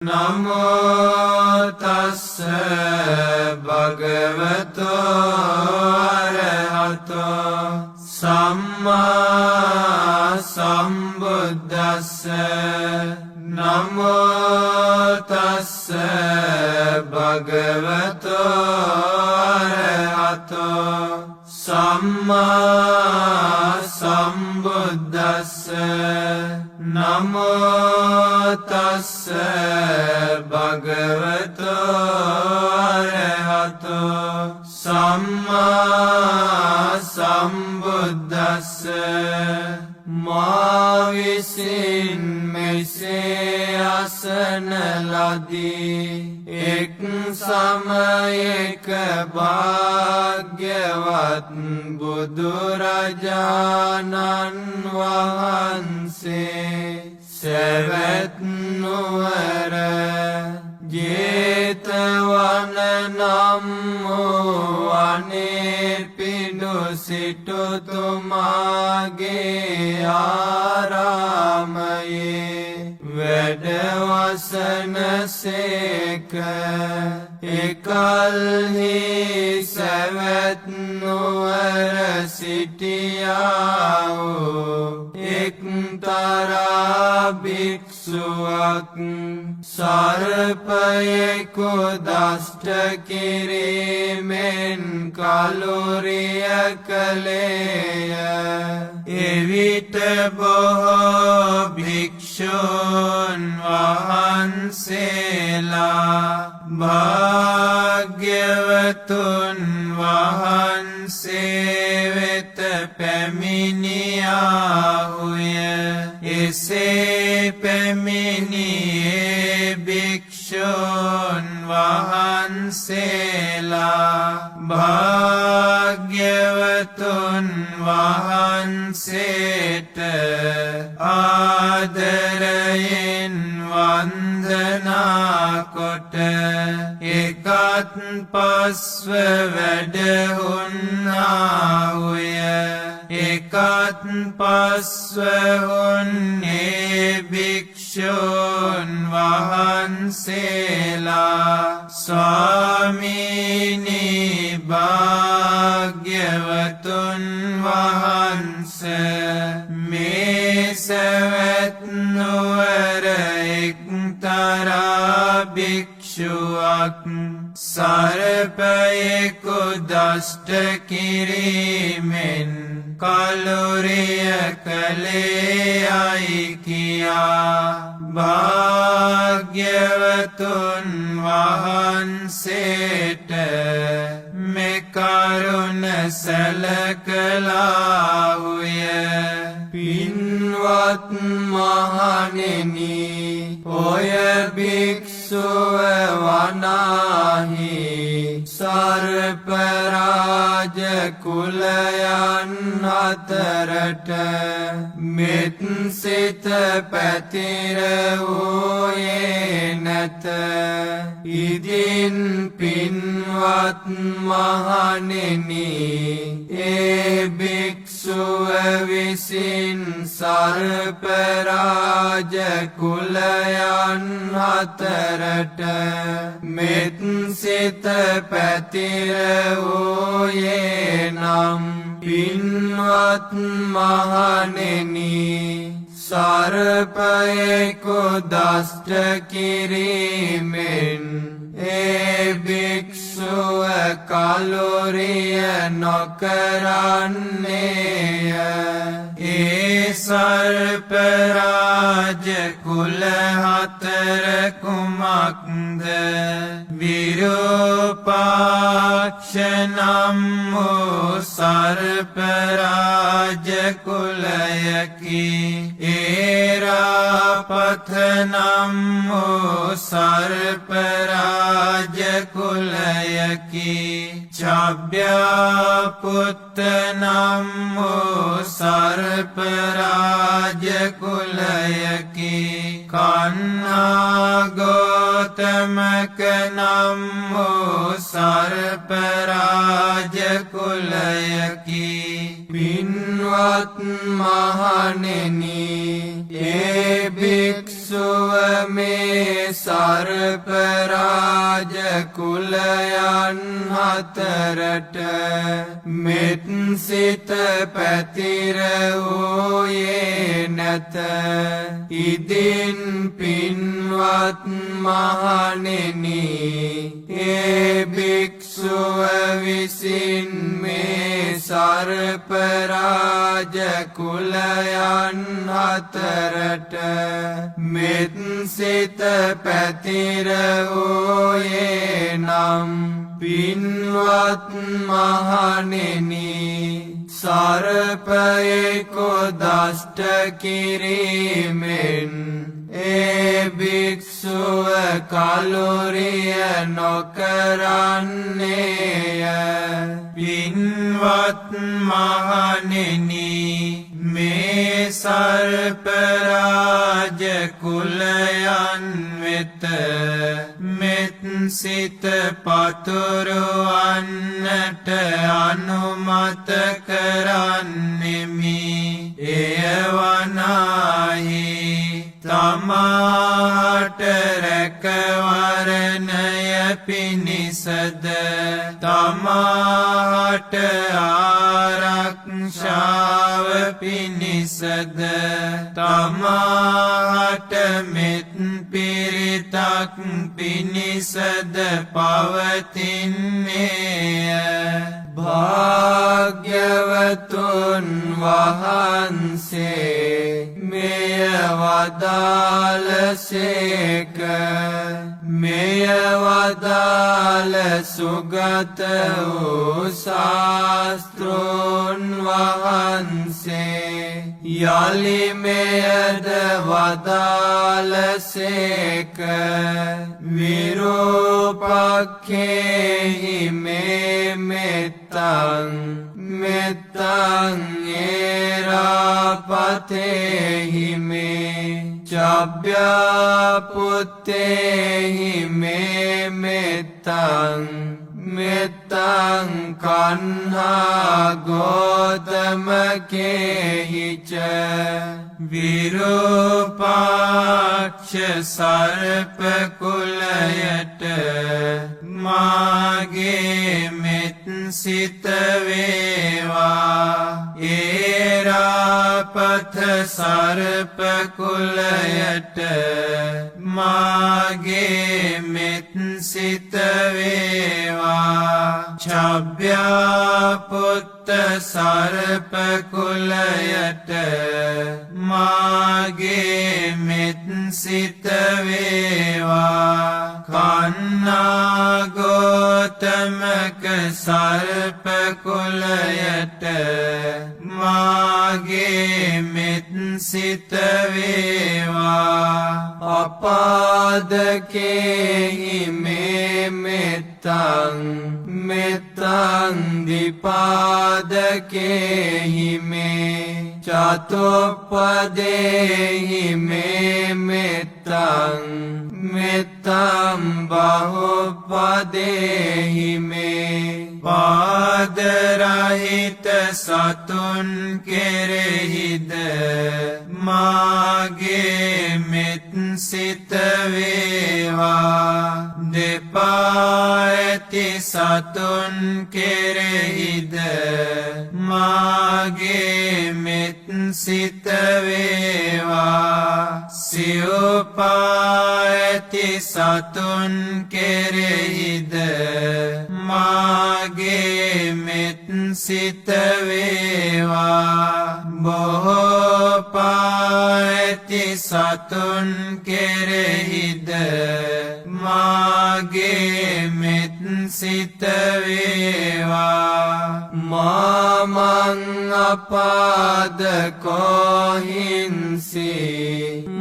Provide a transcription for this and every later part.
නමෝ තස්ස භගවතෝ අරහතෝ සම්මා සම්බුද්දස්ස නමෝ තස්ස භගවතෝ අරහතෝ සම්මා සම්බුද්දස්ස නමෝ තස්ස භගවතෝ අරහතෝ සම්මා සම්බුද්දස්ස මා විසින් මෙසේ අසන ලදී එක් සමයක භාග්‍යවත් බුදුරජාණන් වහන්සේ සෙවැත් නුවර ජේතවන නම් වූ වනයේ පිඬු සිටුතුමාගේ ආරාමයේ වැඩ වසන සේක. එකල්හි සැවැත් නුවර සිටියා වූ එක්තරා භික්ෂුවක් සර්පයෙකු දෂ්ට කිරීමෙන් කලුරිය කළේය. එවිට බොහෝ භික්ෂූන් වහන්සේලා භාග්‍යවතුන් වහන්සේ වෙත පැමිණියාහුය. එසේ පැමිණියේ භික්ෂූන් වහන්සේලා භාග්‍යවතුන් වහන්සේට ආදරයෙන් වන්දනා කොට එකත් පස්ව වැඩහුන්නාහුය. එකත් පස්ව හුන්නේ භික්ෂූන් වහන්සේලා ස්වාමීනි භාග්‍යවතුන් වහන්සේ මේ සැවැත් නුවර එක්තරා භික්ෂුවක් සර්පයෙකු දෂ්ට කිරීමෙන් කලුරිය කළේයයි කියා භාග්‍යවතුන් වහන්සේට මෙකරුණ සැලකලාහුය. පින්වත් මහණෙනි, ඔය භික්ෂුව වනාහි සර්පරාජ කුලයන් අතරට මෙත් සිත පැතිර වූයේ නැත. ඉදින් පින්වත් මහණෙනි, ඒ භික්ෂුව විසින් සර්පරාජ කුලයන් අතරට මෙත් සිත පැතිර වූයේ නම් පින්වත් මහණෙනි, සර්පයෙකු දෂ්ට කිරීමෙන් ඒ භික්ෂුව කලුරිය නොකරන්නේය. ඒ සර්පරාජ කුල හතර කුමක්ද? විරූපාක්ෂ නම් වූ සර්පරාජ කුලයකි. ඒරාපත නම් වූ සර්පරාජ කුලයකි. චබ්බ්‍යාපුත්ත නම් වූ සර්පරාජ කුලයකි. කන්හා ගෝතමක නම් වූ සර්පරාජ කුලයකි. පින්වත් මහණෙනි, ඒ භික්ෂුව මේ සර්පරාජ කුලයන් හතරට මෙත් සිත පැතිර වූයේ නැත. ඉදින් පින්වත් මහණෙනි, ඒ භික්ෂුව විසින් මේ සර්පරාජ කුලයන් හතරට මෙත් සිත පැතිර වූයේ නම්, පින්වත් මහණෙනි, සර්පයෙකු දෂ්ට කිරීමෙන් ඒ භික්ෂුව කලුරිය නොකරන්නේය. පින්වත් මහණෙනි, මේ සර්පරාජ කුලයන් වෙත මෙත් සිත පතුරවන්නට අනුමත කරන්නෙමි. එය වනාහි තමාට රැකවරණය පිණිසද, තමාට ආරක්ෂාව පිණිසද, තමාට මෙත් පිරිතක් පිණිසද පවතින්නේය. භාග්‍යවතුන් වහන්සේ මෙය වදාළසේක. මෙය වදාළ සුගත වූ ශාස්ත්‍රූන් වහන්සේ යලි මෙයද වදාළසේක. විරූපක්ඛේහි මේ මෙත්තං මෙත්තං ඒරාපතේහි මේ චබ්බ්‍යාපුත්තේහි මේ මෙත්තං මෙත්තං කන්හා ගෝතමකේහිච. විරූපාක්ෂ සර්ප කුලයට මාගේ මෙත් සිත වේවා. ඒරාපත සර්ප කුලයට මාගේ මෙත් සිත වේවා. චබ්බ්‍යාපුත්ත සර්ප කුලයට මාගේ මෙත් සිත වේවා. කන්නා ගෝතමක සර්ප කුලයට මාගේ මෙත් සිත වේවා. අපාදකේහි මේ මෙත්තං මෙත්තං දිපාදකේහි මේ චතුප්පදේහි මේ මෙත්තං මෙත්තං බහුපදේහි මේ පාදරහිත සතුන් කෙරෙහිද මාගේ මෙත් සිත වේවා. දෙපා ඇති සතුන් කෙරෙහිද මාගේ මෙත් සිත වේවා. සිව්පා ඇති සතුන් කෙරෙහිද මාගේ මෙත් සිත වේවා. බොහෝ පා ඇති සතුන් කෙරෙහිද මාගේ මෙත් සිත වේවා. මාමං අපාදකෝ හිංසි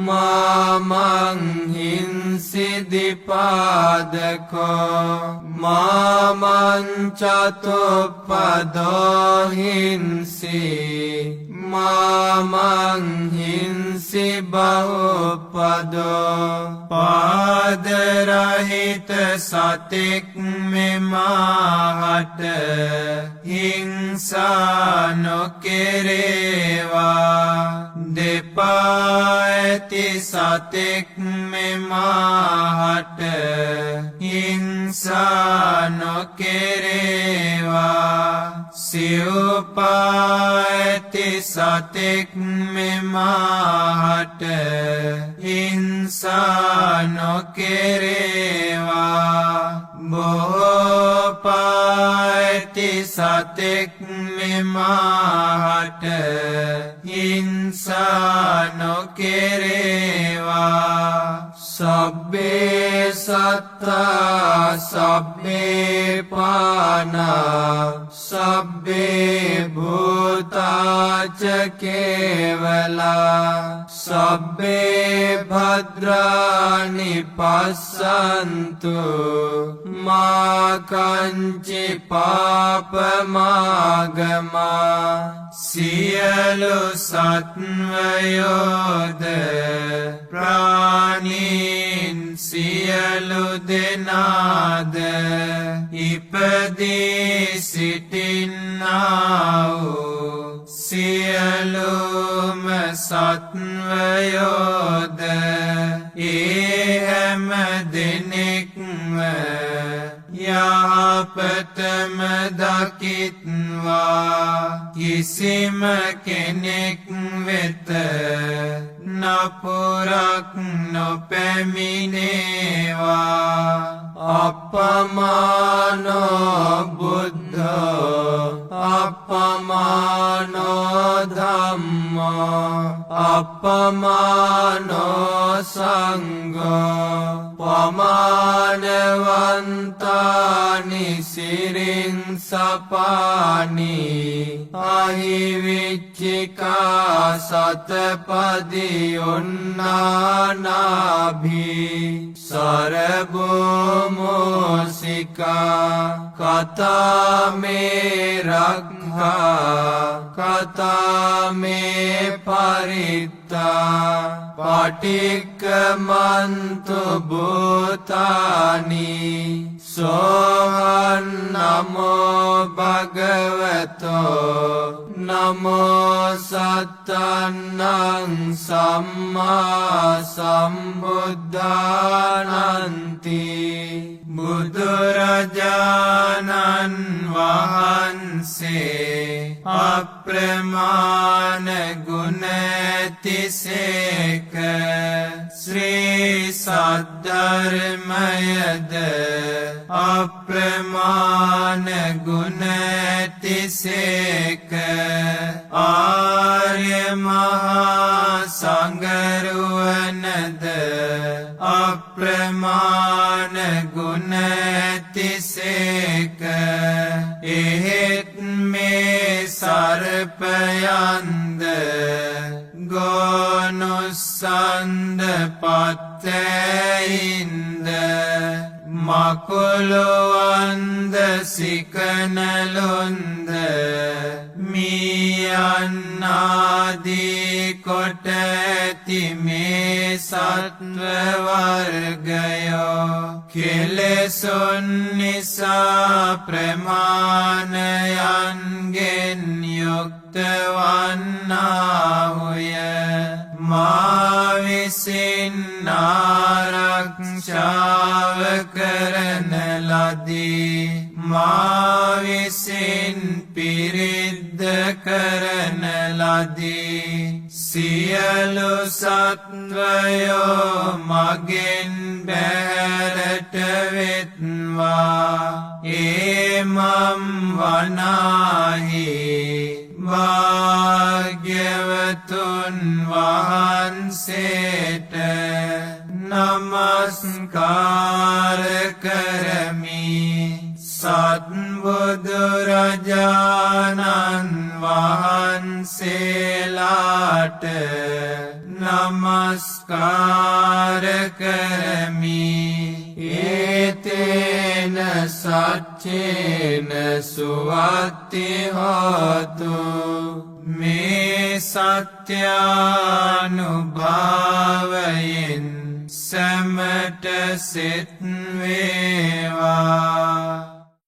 මාමං හිංසි දිපාදකෝ මාමං චතුප්පදෝ හිංසි මාමං හිංසි බහුපදෝ. පාදරහිත සතෙක් මෙමාහට හිංසා නොකෙරේවා. දෙපා ඇති ඇති සතෙක් මෙමාහට හිංසා නොකෙරේවා සිව්පා ඇති සතෙක් මෙමාහට හිංසා නොකෙරේවා බොහෝපා ඇති සතෙක් මෙමාහට හිංසා නොකෙරේවා සබ්බේ සත්තා සබ්බේ පානා සබ්බේ භූතාච කේවලා සබ්බේ භද්‍රානි පස්සන්තු මා කංචි පාපමාගමා සියලු සත්වයෝද ප්‍රාණීන් සියලු දෙනාද ඉපදී සිටින්නා වූ සියලුම සත්වයෝද ඒ හැම දෙනෙක්ම යහපතම දකිත්වා කිසිම කෙනෙක් වෙත නපුරක් නොපැමිණේවා අපමානෝ බුද්ධෝ අපමානෝ ධම්මෝ අපමානෝ සංඝෝ පමානවන්තානි සිරින් සපානි අහිවිච්චිකා සතපදි උන්නානාභි සරබෝමෝසිකා කතාමේ රක්ඛා කතාමේ පරිත්තා පටික්කමන්තු භූතානි සෝහන් නමෝ භගවතෝ නමෝ සත්තන්නං සම්මා සම්බුද්ධානන්ති බුදුරජාණන් වහන්සේ අප්‍රමාණ ගුණ ඇතිසේක ශ්‍රී සද්ධර්මයද අප්‍රමාණ ගුණ ඇතිසේක ආර්ය මහා සංඝරුවනද අප්‍රමාණ ගුණ ඇතිසේක එහෙත් මේ සර්පයන්ද ගෝනුස්සන්ද පත්තැයින්ද මකුළුවන්ද සිකනලුන්ද මීයන්නාදී කොට ඇති මේ සත්ව වර්ගයෝ කෙලෙසුන් නිසා ප්‍රමාණයන්ගෙන් යුක්ත වන්නාහුය මා විසින් ආරක්ෂාව කරන ලදී මා විසින් පිරිද්ද කරන ලදී සියලු සත්වයෝ මගෙන් බැහැරට වෙත්වා ඒමම් වනාහි භාග්‍යවතුන් වහන්සේට නමස්කාර කරමි සත්බුදුරජාණන් වහන්සේලාට නමස්කාර කරමි ඒතේන සච්චේන සුවත්ති හෝතු මේ සත්‍යානුභාවයෙන් සැමට සෙත් වේවා